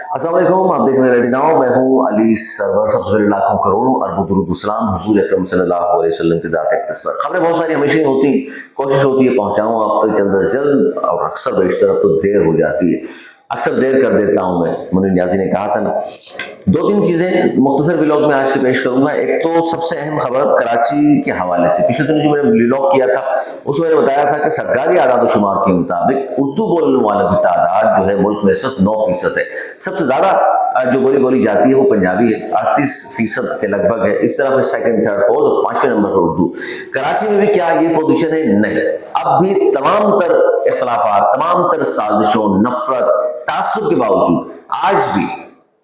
अस्सलाम वालेकुम, आप देख रहे हैं रेडी नाउ। मैं हूं अली सरवर। सबसे पहले लाखों करोड़ों अरबों दुरूद सलाम हुजूर अकरम सल्लल्लाहु अलैहि वसल्लम की ज़ात अक़दस पर। खबरें बहुत सारी हमेशा ही होती, कोशिश होती है पहुंचाऊं आप तक जल्द से जल्द, और अक्सर बेशतर अब तो देर हो जाती है। अक्सर देर कर देता हूं मैं, मुनीर नियाज़ी ने कहा था ना। दो तीन चीज़ें मुख्तसर व्लॉग में आज के पेश करूंगा। एक तो सबसे अहम खबर कराची के हवाले से, पिछले दिन जो मैंने व्लॉग किया था उसमें मैंने बताया था कि सरकारी आदाद शुमार के मुताबिक उर्दू बोलने वालों की तादाद जो है मुल्क में इस वक्त 9% है। सबसे ज़्यादा जो बोली जाती है वो पंजाबी है, 38% के लगभग है। इस तरफ सेकंड, थर्ड, फोर्थ और 5वें नंबर पर उर्दू। कराची में भी क्या ये पोजीशन है? नहीं। अब भी तमाम तर इख्तलाफात, तमाम तर साजिशों, नफरत, तासुब के बावजूद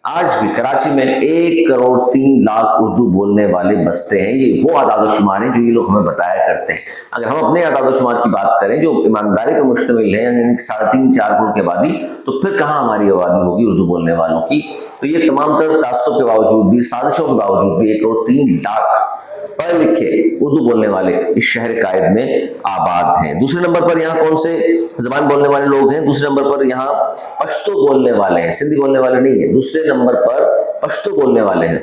आज भी कराची में 1 करोड़ 3 लाख उर्दू बोलने वाले बसते हैं। ये वो आदाद शुमार हैं जो ये लोग हमें बताया करते हैं। अगर हम अपने आदाद शुमार की बात करें जो ईमानदारी पर मुश्तमिल है, यानी 3.5-4 करोड़ की आबादी, तो फिर कहाँ हमारी आबादी होगी उर्दू बोलने वालों की? तो ये तमाम तर तासुब के बावजूद भी, साजिशों के बावजूद भी 1 करोड़ 3 लाख पढ़े लिखे उर्दू बोलने वाले इस शहर कायद में आबाद हैं। दूसरे नंबर पर यहाँ कौन से जबान बोलने वाले लोग हैं? दूसरे नंबर पर यहाँ पश्तो बोलने वाले हैं, सिंधी बोलने वाले नहीं है। दूसरे नंबर पर पश्तो बोलने वाले हैं।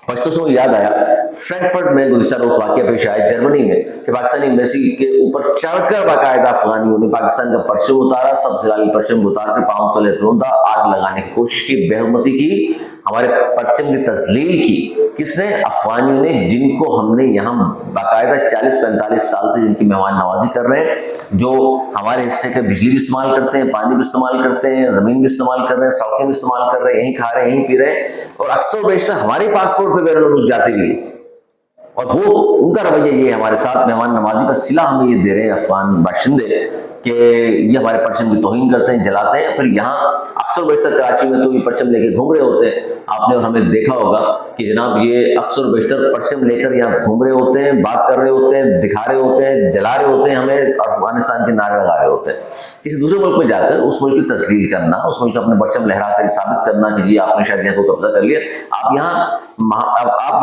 पश्तो से याद आया, फ्रैंकफर्ट में गुज़िश्ता रोज़ वाक़या पेश आया जर्मनी में कि पाकिस्तानी एम्बेसी के ऊपर चढ़कर बाकायदा अफगानियों ने पाकिस्तान का परचम उतारा, सबसे लाल परचम उतार कर पाँव तले रौंदा, आग लगाने की कोशिश की, बेहुरमती की, हमारे परचम की तस्लील की। किसने? अफगानियों ने, जिनको हमने यहाँ बाकायदा 40-45 साल से जिनकी मेहमान नवाजी कर रहे हैं, जो हमारे हिस्से के बिजली भी इस्तेमाल करते हैं, पानी भी इस्तेमाल करते हैं, ज़मीन भी इस्तेमाल कर रहे हैं, सड़कें भी इस्तेमाल कर रहे हैं, यहीं खा रहे हैं, यहीं पी रहे हैं, और अक्सर बेशतर हमारे पासपोर्ट पर बैरन मुल्क जाते भी। और वो उनका रवैया ये हमारे साथ मेहमान नवाजी का सिला हमें ये दे रहे हैं अफगान बाशिंदे कि ये हमारे परचम की तौहीन करते हैं, जलाते हैं। फिर यहाँ अक्सर बेशतर कराची में तो ये परचम लेके घूम रहे होते हैं। आपने और हमें देखा होगा कि जनाब ये अक्सर बेशतर परचम लेकर यहाँ घूम रहे होते हैं, बात कर रहे होते हैं, दिखा रहे होते हैं, जला रहे होते हैं हमें, और अफगानिस्तान के नारे लगा रहे होते हैं। किसी दूसरे मुल्क में जाकर उस मुल्क की तस्लील करना, उस मुल्क का अपने परचम लहरा कर साबित करना कि जी आपने शायद यहाँ को कब्जा कर लिया। आप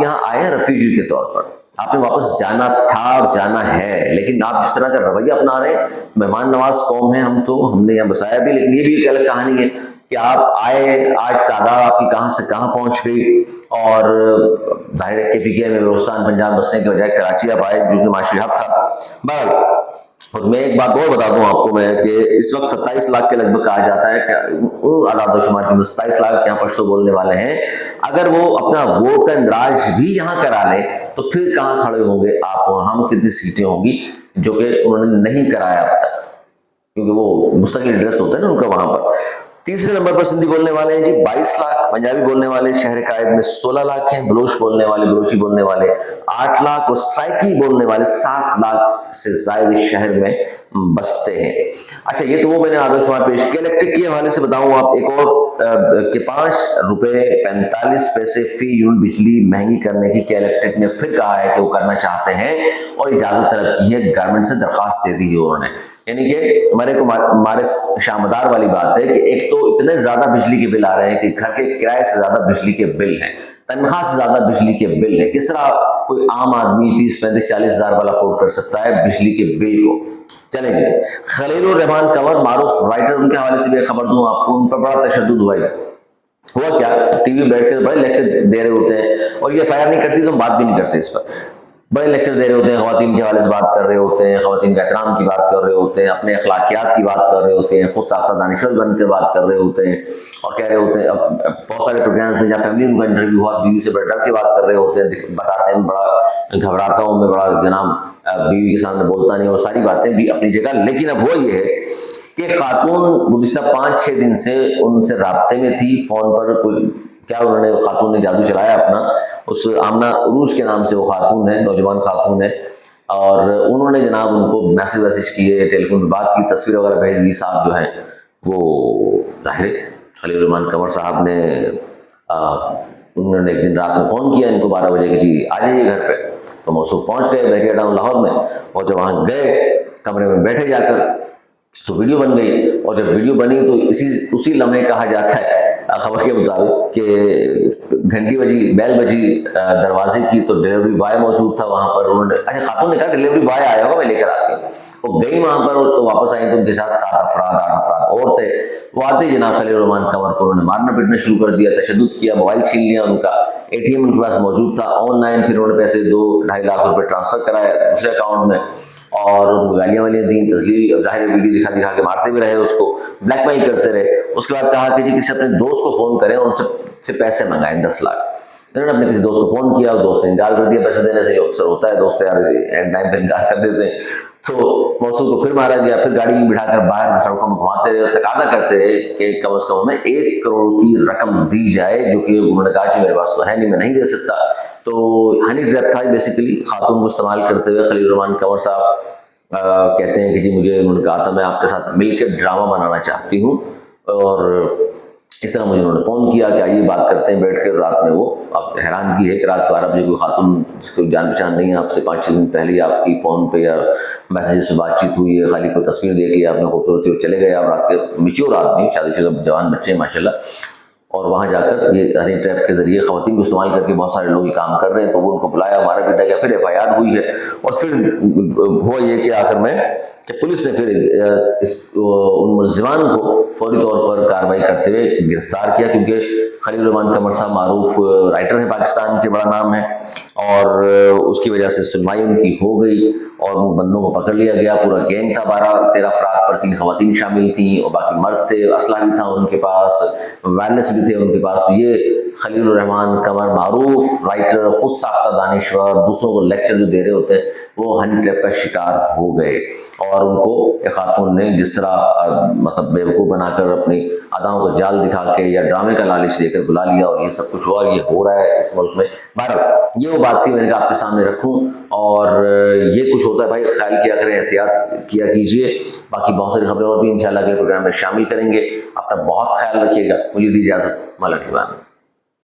यहाँ आए हैं रेफ्यूजी के तौर पर, आपने वापस जाना था और जाना है, लेकिन आप जिस तरह का रवैया अपना रहे हैं, मेहमान नवाज कौम है हम, तो हमने यहाँ बसाया भी, लेकिन ये भी एक अलग कहानी है कि आप आए, आज तादाद आपकी कहाँ से कहाँ पहुँच गई। और जाहिर है KPK में बलोचिस्तान पंजाब बसने के बजाय कराची आप आए, जो कि माशी हब था। बहरहाल, और मैं एक बात और बता दूं आपको मैं कि इस वक्त 27 लाख के लगभग कहा जाता है कि आदाद शुमार के 27 लाख यहाँ पश्तो बोलने वाले हैं। अगर वो अपना वोट का इंदराज भी यहाँ करा ले तो फिर कहाँ खड़े होंगे आप? हम कितनी सीटें होंगी जो कि उन्होंने नहीं कराया अब तक, क्योंकि वो मुस्तकिल इंटरेस्ट होता है ना उनका वहां पर। तीसरे नंबर पर सिंधी बोलने वाले हैं जी 22 लाख, पंजाबी बोलने वाले शहर कायद में 16 लाख हैं, बलोच बोलने वाले, बलोची बोलने वाले 8 लाख, और सराइकी बोलने वाले 7 लाख से ज्यादा शहर में बसते हैं। अच्छा, ये तो वो मैंने आदर्श शुमार पेश किया। इलेक्ट्रिक के हवाले से बताऊं आप एक और कि 5 रुपये 45 पैसे फी यूनिट बिजली महंगी करने की क्या इलेक्ट्रिक ने फिर कहा है कि वो करना चाहते हैं, और इजाजत तलब की है, गवर्नमेंट से दरखास्त दे दी है उन्होंने। यानी कि हमारे शामदार वाली बात है कि एक तो इतने ज्यादा बिजली के बिल आ रहे हैं कि घर के किराए से ज्यादा बिजली के बिल हैं, तनख्वाह से ज्यादा बिजली के बिल है। किस तरह कोई आम आदमी 30-35-40 हजार वाला अफोर्ड कर सकता है बिजली के बिल को? चलेंगे खलीलुर रहमान कंवर, मारूफ राइटर, उनके हवाले से भी खबर दूं आपको। उन पर बड़ा तशद्दुद हुआ क्या, टीवी बैठ कर बड़े लेक्चर दे रहे होते हैं, और ये FIR नहीं करती तो हम बात भी नहीं करते इस पर। बड़े लेक्चर दे रहे होते हैं, ख़वातीन के हवाले से बात कर रहे होते हैं, ख़वातीन के एहतराम की बात कर रहे होते हैं, अपने अखलाकियात की बात कर रहे होते हैं, खुद साख्ता दानिशवर बन के बात कर रहे होते हैं, और कह रहे होते हैं। अब बहुत सारे प्रोग्राम में जहाँ फैमिली उनका इंटरव्यू हुआ, बीवी से बड़े डर के बात कर रहे होते हैं, बताते हैं बड़ा घबराता हूँ मैं, बड़ा जनाब बीवी के सामने बोलता नहीं, और सारी बातें भी अपनी जगह। लेकिन अब वो ये है कि खातून गुज़िश्ता 5-6 दिन से उनसे राब्ते में थी फ़ोन पर। कुछ क्या उन्होंने, खातून ने जादू चलाया अपना, उस आमना उरूज के नाम से वो खातून है, नौजवान खातून है, और उन्होंने जनाब उनको मैसेज किए, टेलीफोन पर बात की, तस्वीर वगैरह भेज दी। साहब जो है वो जाहिर खलीलुर रहमान कंवर साहब ने उन्होंने एक दिन रात में फ़ोन किया इनको 12 बजे कि जी आ जाइए घर पे। तो मौसूफ पहुँच गए बहरिया टाउन लाहौर में, और जब वहाँ गए कमरे में बैठे जाकर तो वीडियो बन गई, और जब वीडियो बनी तो उसी लम्हे कहा जाता है خبر کے مطابق کہ گھنٹی بجی، بیل بجی دروازے کی، تو ڈلیوری بوائے موجود تھا وہاں پر. انہوں نے اچھا خاتون نے کہا ڈلیوری بوائے آیا ہوگا میں لے کر آتی ہوں. وہ گئی وہاں پر تو واپس آئی تو ان کے ساتھ 7 افراد 8 افراد اور تھے. وہ آتے ہی جناب خلیل الرحمان قمر کو انہوں نے مارنا پیٹنا شروع کر دیا، تشدد کیا، موبائل چھین لیا ان کا. ATM ان کے پاس موجود تھا آن لائن، پھر انہوں نے پیسے 2-2.5 لاکھ روپے ٹرانسفر کرایا دوسرے اکاؤنٹ میں، اور ان کو گالیاں والیاں دیں، تذلیل ظاہر ویڈیو دکھا دکھا کے مارتے بھی رہے، اس کو بلیک میل کرتے رہے. اس کے بعد کہا کہ جی کسی اپنے دوست کو فون کریں اور ان سے پیسے منگائیں 10 لاکھ. انہوں نے اپنے کسی دوست کو فون کیا اور دوست نے انکار کر دیا پیسے دینے سے. اکثر ہوتا ہے دوست یار اینڈ ٹائم پہ انکار کر دیتے ہیں. تو موصول کو پھر مارا گیا. پھر گاڑی بٹھا کر باہر سڑکوں میں گھماتے رہے اور تقاضا کرتے رہے کہ کم از کم ہمیں 1 کروڑ کی رقم دی جائے، جو کہ انہوں نے کہا کہ میرے پاس تو ہے نہیں، میں نہیں دے سکتا. تو ہنی ٹریپ تھا بیسیکلی. خاتون کو استعمال کرتے ہوئے خلیل الرحمان قمر صاحب کہتے ہیں کہ جی مجھے انہوں نے کہا تھا میں آپ کے ساتھ مل کے ڈرامہ بنانا چاہتی ہوں، اور اس طرح مجھے انہوں نے فون کیا کہ آئیے بات کرتے ہیں بیٹھ کے. رات میں وہ آپ حیران کی ہے کہ رات 12 بجے کوئی خاتون جس کو جان پہچان نہیں ہے آپ سے 5-6 دن پہلے ہی آپ کی فون پہ یا میسیجز پہ بات چیت ہوئی ہے، خالی کوئی تصویر دیکھ لی آپ نے خوبصورتی اور چلے گئے آپ. رات کے میچور آدمی، شادی شدہ جوان بچے ہیں ماشاء اللہ، اور وہاں جا کر یہ ہنی ٹریپ کے ذریعے خواتین کو استعمال کر کے بہت سارے لوگ یہ کام کر رہے ہیں. تو وہ ان کو بلایا، مارا پیٹا گیا، پھر FIR ہوئی ہے. اور پھر ہوا یہ کہ آخر میں کہ پولیس نے پھر ان ملزمان کو فوری طور پر کارروائی کرتے ہوئے گرفتار کیا، کیونکہ خلیل الرحمان قمر صاحب معروف رائٹر ہیں پاکستان کے، بڑا نام ہے، اور اس کی وجہ سے سنوائی ان کی ہو گئی اور ان بندوں کو پکڑ لیا گیا. پورا گینگ تھا 12-13 افراد پر، 3 خواتین شامل تھیں اور باقی مرد تھے. اسلحہ بھی تھا ان کے پاس، وائرلیس بھی تھے ان کے پاس. تو یہ خلیل الرحمان قمر معروف رائٹر، خود ساختہ دانشور، دوسروں کو لیکچر جو دے رہے ہوتے ہیں، وہ ہنی ٹریپ کا شکار ہو گئے. اور ان کو ایک خاتون نے جس طرح مطلب بیوقوف بنا کر اپنی اداؤں کا جال دکھا کے یا ڈرامے کا لالچ دے کر بلا لیا، اور یہ سب کچھ ہوا، یہ ہو رہا ہے اس ملک میں. بہرحال یہ وہ بات تھی میں نے کہا آپ کے سامنے رکھوں. اور یہ کچھ ہوتا ہے بھائی، خیال کیا کریں، احتیاط کیا کیجیے. باقی بہت ساری خبریں اور بھی انشاءاللہ اگلے پروگرام میں شامل کریں گے. اپنا بہت خیال رکھیے گا. مجھے دی اجازت، مولا نگہبان.